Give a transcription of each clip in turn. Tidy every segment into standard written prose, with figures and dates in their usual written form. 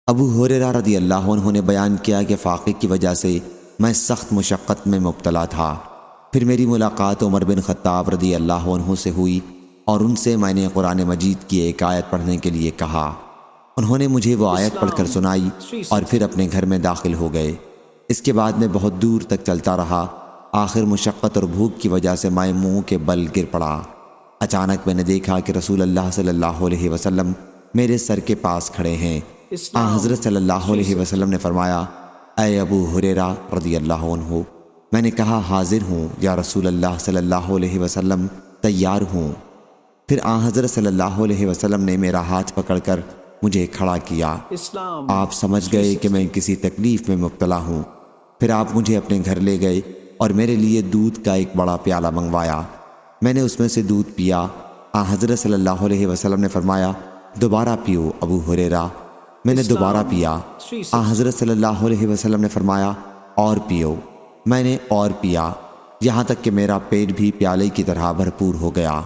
ابو ہریرہ رضی اللہ عنہ نے بیان کیا کہ فاقے کی وجہ سے میں سخت مشقت میں مبتلا تھا۔ پھر میری ملاقات عمر بن خطاب رضی اللہ عنہ سے ہوئی اور ان سے میں نے قرآن مجید کی ایک آیت پڑھنے کے لیے کہا۔ انہوں نے مجھے وہ آیت پڑھ کر سنائی اور پھر اپنے گھر میں داخل ہو گئے۔ اس کے بعد میں بہت دور تک چلتا رہا۔ آخر مشقت اور بھوک کی وجہ سے میں منہ کے بل گر پڑا۔ اچانک میں نے دیکھا کہ رسول اللہ صلی اللہ علیہ وسلم میرے سر کے پاس کھڑے ہیں۔ حضرت صلی اللہ علیہ وسلم نے فرمایا، اے ابو ہریرہ رضی اللہ عنہ۔ میں نے کہا، حاضر ہوں یا رسول اللہ صلی اللہ علیہ وسلم، تیار ہوں۔ پھر حضرت صلی اللہ علیہ وسلم نے میرا ہاتھ پکڑ کر مجھے کھڑا کیا۔ آپ سمجھ گئے کہ میں کسی تکلیف میں مبتلا ہوں۔ پھر آپ مجھے اپنے گھر لے گئے اور میرے لیے دودھ کا ایک بڑا پیالہ منگوایا۔ میں نے اس میں سے دودھ پیا۔ حضرت صلی اللہ علیہ وسلم نے فرمایا، دوبارہ پیو ابو ہریرہ۔ میں نے دوبارہ پیا۔ حضرت صلی اللہ علیہ وسلم نے فرمایا، اور پیو۔ میں نے اور پیا، یہاں تک کہ میرا پیٹ بھی پیالے کی طرح بھرپور ہو گیا۔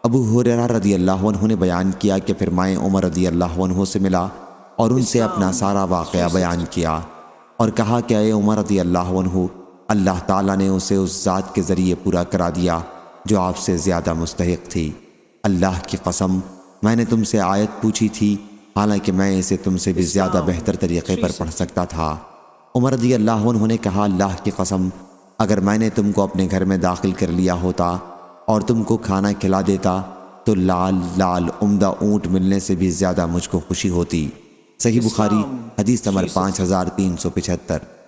ابو ہریرہ رضی اللہ عنہ نے بیان کیا کہ پھر میں عمر رضی اللہ عنہ سے ملا اور ان سے اپنا سارا واقعہ بیان کیا اور کہا کہ اے عمر رضی اللہ عنہ، اللہ تعالیٰ نے اسے اس ذات کے ذریعے پورا کرا دیا جو آپ سے زیادہ مستحق تھی۔ اللہ کی قسم، میں نے تم سے آیت پوچھی تھی، حالانکہ میں اسے تم سے بھی زیادہ بہتر طریقے پر پڑھ سکتا تھا۔ عمر رضی اللہ عنہ نے کہا، اللہ کی قسم، اگر میں نے تم کو اپنے گھر میں داخل کر لیا ہوتا اور تم کو کھانا کھلا دیتا تو لال لال عمدہ اونٹ ملنے سے بھی زیادہ مجھ کو خوشی ہوتی۔ صحیح بخاری، حدیث نمبر 5375۔